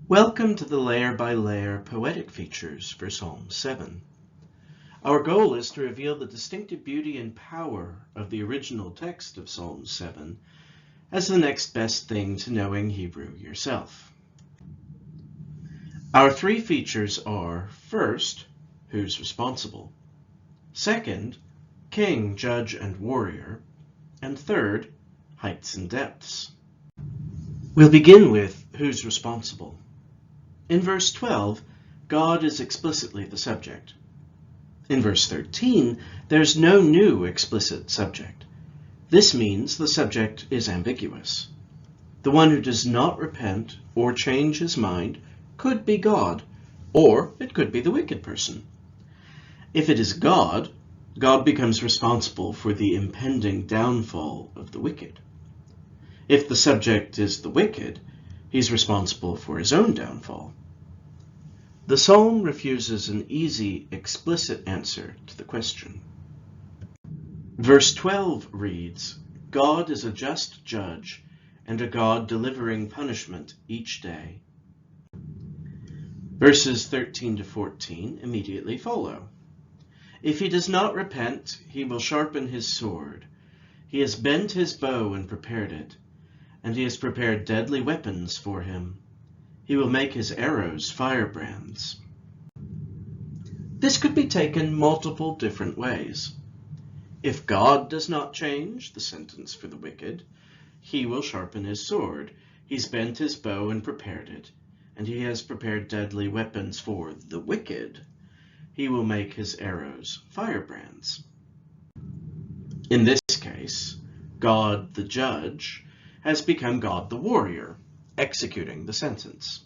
Welcome to the layer-by-layer poetic features for Psalm 7. Our goal is to reveal the distinctive beauty and power of the original text of Psalm 7 as the next best thing to knowing Hebrew yourself. Our three features are, first, who's responsible; second, king, judge, and warrior; and third, heights and depths. We'll begin with who's responsible. In verse 12, God is explicitly the subject. In verse 13, there's no new explicit subject. This means the subject is ambiguous. The one who does not repent or change his mind could be God, or it could be the wicked person. If it is God, God becomes responsible for the impending downfall of the wicked. If the subject is the wicked, he's responsible for his own downfall. The psalm refuses an easy, explicit answer to the question. Verse 12 reads, God is a just judge and a God delivering punishment each day. Verses 13 to 14 immediately follow. If he does not repent, he will sharpen his sword. He has bent his bow and prepared it, and he has prepared deadly weapons for him. He will make his arrows firebrands. This could be taken multiple different ways. If God does not change the sentence for the wicked, he will sharpen his sword. He's bent his bow and prepared it, and he has prepared deadly weapons for the wicked. He will make his arrows firebrands. In this case, God the judge has become God the warrior, executing the sentence.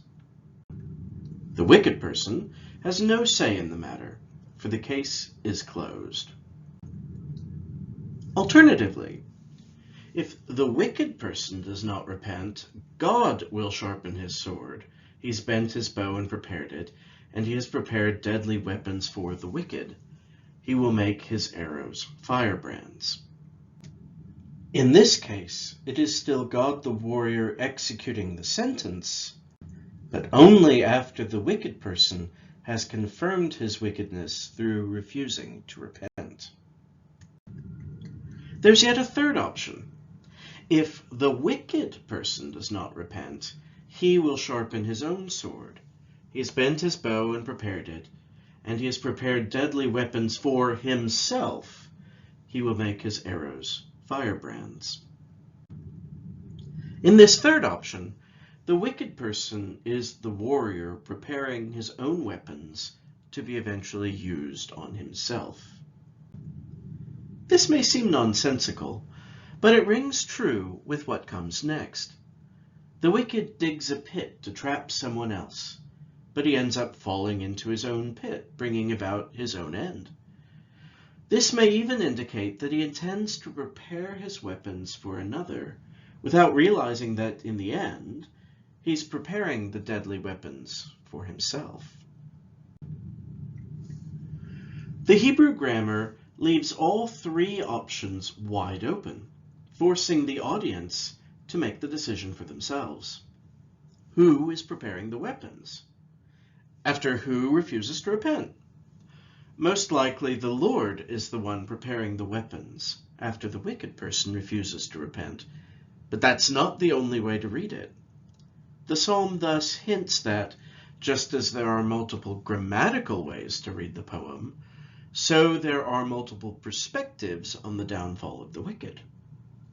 The wicked person has no say in the matter, for the case is closed. Alternatively, if the wicked person does not repent, God will sharpen his sword. He's bent his bow and prepared it, and he has prepared deadly weapons for the wicked. He will make his arrows firebrands. In this case, it is still God the warrior executing the sentence, but only after the wicked person has confirmed his wickedness through refusing to repent. There's yet a third option. If the wicked person does not repent, he will sharpen his own sword. He has bent his bow and prepared it, and he has prepared deadly weapons for himself. He will make his arrows firebrands. In this third option, the wicked person is the warrior preparing his own weapons to be eventually used on himself. This may seem nonsensical, but it rings true with what comes next. The wicked digs a pit to trap someone else, but he ends up falling into his own pit, bringing about his own end. This may even indicate that he intends to prepare his weapons for another, without realizing that, in the end, he's preparing the deadly weapons for himself. The Hebrew grammar leaves all three options wide open, forcing the audience to make the decision for themselves. Who is preparing the weapons? After who refuses to repent? Most likely the Lord is the one preparing the weapons after the wicked person refuses to repent, but that's not the only way to read it. The psalm thus hints that, just as there are multiple grammatical ways to read the poem, so there are multiple perspectives on the downfall of the wicked.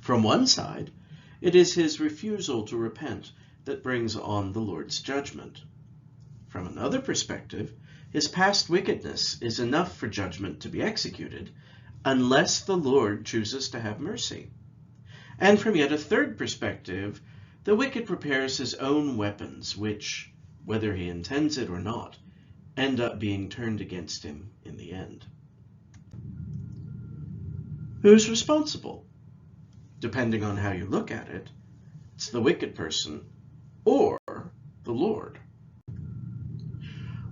From one side, it is his refusal to repent that brings on the Lord's judgment. From another perspective, his past wickedness is enough for judgment to be executed, unless the Lord chooses to have mercy. And from yet a third perspective, the wicked prepares his own weapons, which, whether he intends it or not, end up being turned against him in the end. Who's responsible? Depending on how you look at it, it's the wicked person or the Lord.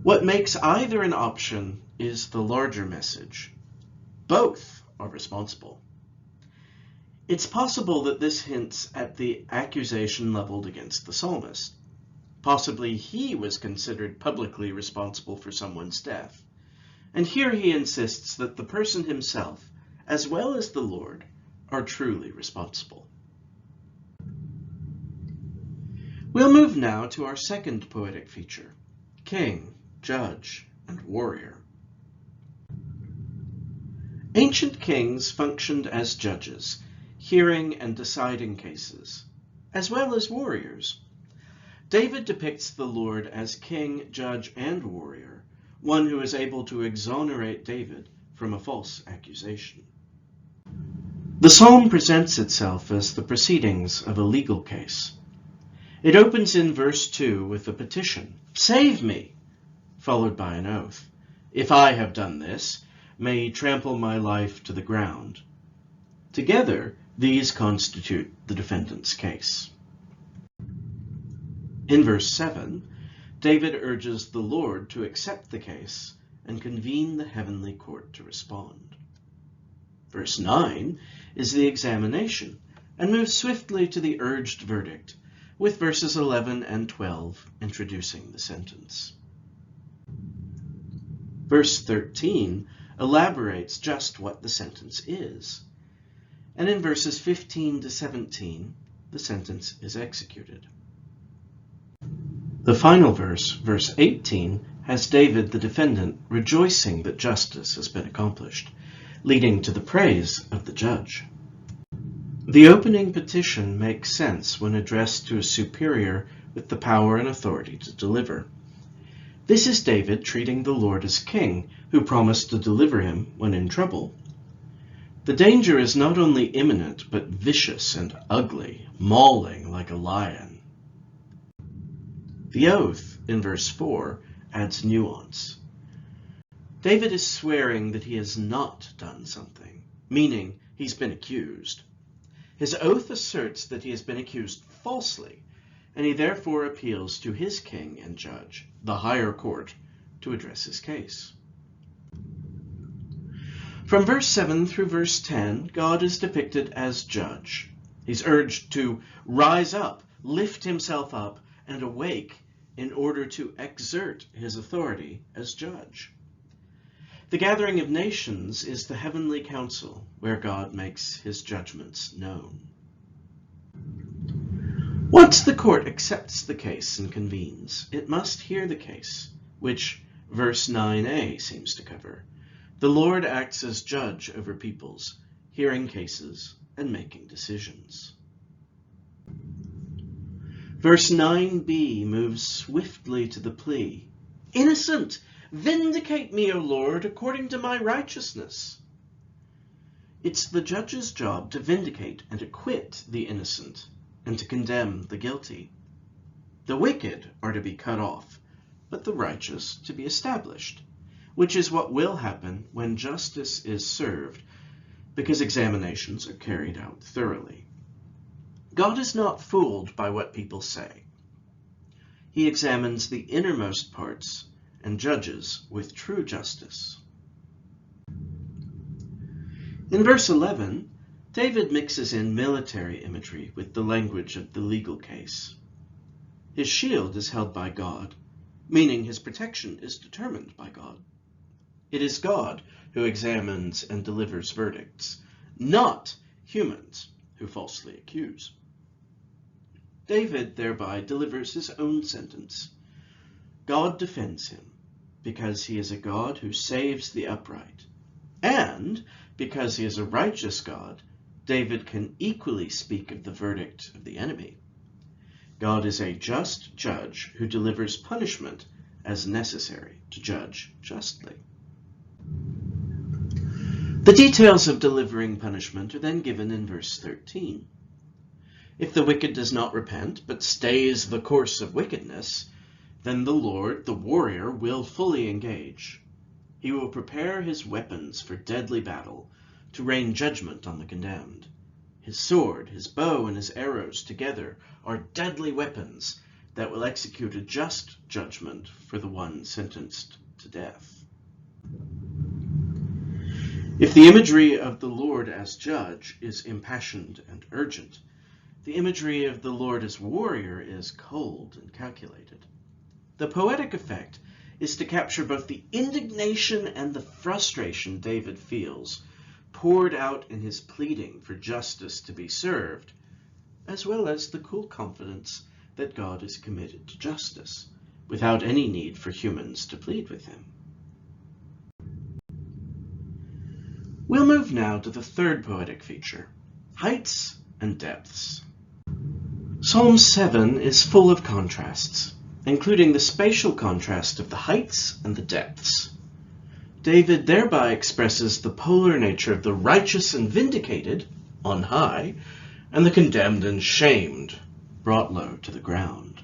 What makes either an option is the larger message. Both are responsible. It's possible that this hints at the accusation leveled against the psalmist. Possibly he was considered publicly responsible for someone's death. And here he insists that the person himself, as well as the Lord, are truly responsible. We'll move now to our second poetic feature, king, judge, and warrior. Ancient kings functioned as judges, hearing and deciding cases, as well as warriors. David depicts the Lord as king, judge, and warrior, one who is able to exonerate David from a false accusation. The psalm presents itself as the proceedings of a legal case. It opens in verse 2 with a petition, "Save me," followed by an oath. "If I have done this, may he trample my life to the ground." Together, these constitute the defendant's case. In verse 7, David urges the Lord to accept the case and convene the heavenly court to respond. Verse 9 is the examination and moves swiftly to the urged verdict, with verses 11 and 12 introducing the sentence. Verse 13 elaborates just what the sentence is, and in verses 15 to 17, the sentence is executed. The final verse, verse 18, has David the defendant rejoicing that justice has been accomplished, leading to the praise of the judge. The opening petition makes sense when addressed to a superior with the power and authority to deliver. This is David treating the Lord as king, who promised to deliver him when in trouble. The danger is not only imminent, but vicious and ugly, mauling like a lion. The oath, in verse 4, adds nuance. David is swearing that he has not done something, meaning he's been accused. His oath asserts that he has been accused falsely, and he therefore appeals to his king and judge, the higher court, to address his case. From verse 7 through verse 10, God is depicted as judge. He's urged to rise up, lift himself up, and awake in order to exert his authority as judge. The gathering of nations is the heavenly council where God makes his judgments known. Once the court accepts the case and convenes, it must hear the case, which verse 9a seems to cover. The Lord acts as judge over peoples, hearing cases and making decisions. Verse 9b moves swiftly to the plea, "Innocent! Vindicate me, O Lord, according to my righteousness." It's the judge's job to vindicate and acquit the innocent and to condemn the guilty. The wicked are to be cut off, but the righteous to be established, which is what will happen when justice is served, because examinations are carried out thoroughly. God is not fooled by what people say. He examines the innermost parts and judges with true justice. In verse 11, David mixes in military imagery with the language of the legal case. His shield is held by God, meaning his protection is determined by God. It is God who examines and delivers verdicts, not humans who falsely accuse. David thereby delivers his own sentence. God defends him because he is a God who saves the upright. And because he is a righteous God, David can equally speak of the verdict of the enemy. God is a just judge who delivers punishment as necessary to judge justly. The details of delivering punishment are then given in verse 13. If the wicked does not repent, but stays the course of wickedness, then the Lord, the warrior, will fully engage. He will prepare his weapons for deadly battle, to rain judgment on the condemned. His sword, his bow, and his arrows together are deadly weapons that will execute a just judgment for the one sentenced to death. If the imagery of the Lord as judge is impassioned and urgent, the imagery of the Lord as warrior is cold and calculated. The poetic effect is to capture both the indignation and the frustration David feels, poured out in his pleading for justice to be served, as well as the cool confidence that God is committed to justice, without any need for humans to plead with him. We'll move now to the third poetic feature, heights and depths. Psalm 7 is full of contrasts, including the spatial contrast of the heights and the depths. David thereby expresses the polar nature of the righteous and vindicated, on high, and the condemned and shamed, brought low to the ground.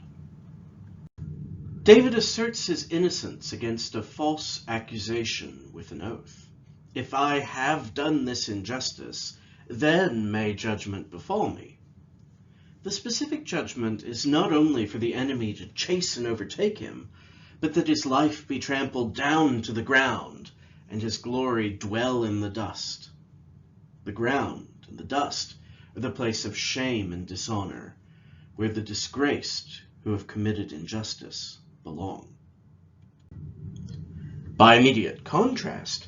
David asserts his innocence against a false accusation with an oath. If I have done this injustice, then may judgment befall me. The specific judgment is not only for the enemy to chase and overtake him, but that his life be trampled down to the ground, and his glory dwell in the dust. The ground and the dust are the place of shame and dishonor, where the disgraced who have committed injustice belong. By immediate contrast,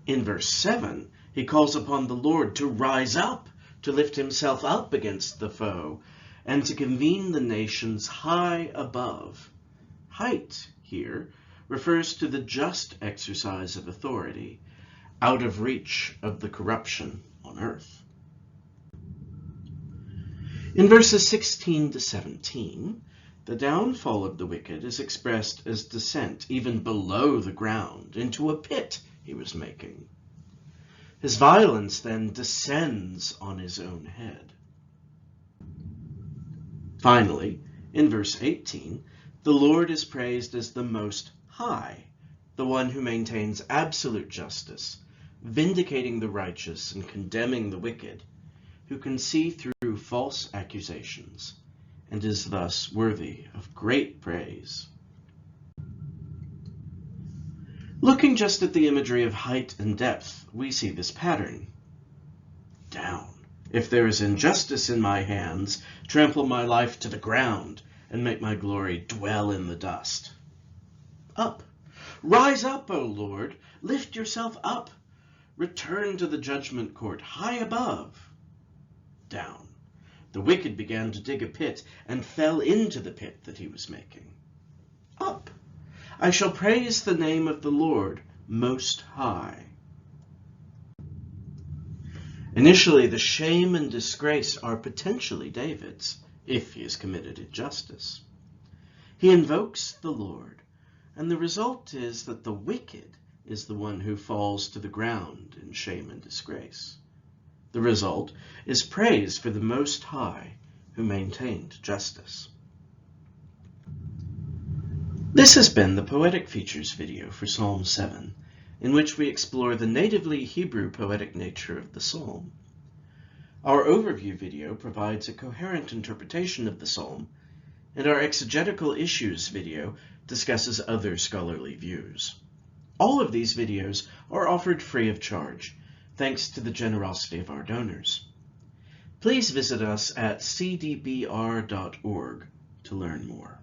in verse 7, he calls upon the Lord to rise up, to lift himself up against the foe, and to convene the nations high above. Height here refers to the just exercise of authority, out of reach of the corruption on earth. In verses 16 to 17, the downfall of the wicked is expressed as descent even below the ground into a pit he was making. His violence then descends on his own head. Finally, in verse 18, the Lord is praised as the Most High, the one who maintains absolute justice, vindicating the righteous and condemning the wicked, who can see through false accusations, and is thus worthy of great praise. Looking just at the imagery of height and depth, we see this pattern. Down. If there is injustice in my hands, trample my life to the ground, and make my glory dwell in the dust. Up. Rise up, O Lord. Lift yourself up. Return to the judgment court high above. Down. The wicked began to dig a pit and fell into the pit that he was making. Up. I shall praise the name of the Lord Most High. Initially, the shame and disgrace are potentially David's, if he has committed injustice. He invokes the Lord, and the result is that the wicked is the one who falls to the ground in shame and disgrace. The result is praise for the Most High, who maintained justice. This has been the Poetic Features video for Psalm 7, in which we explore the natively Hebrew poetic nature of the psalm. Our overview video provides a coherent interpretation of the psalm, and our exegetical issues video discusses other scholarly views. All of these videos are offered free of charge, thanks to the generosity of our donors. Please visit us at cdbr.org to learn more.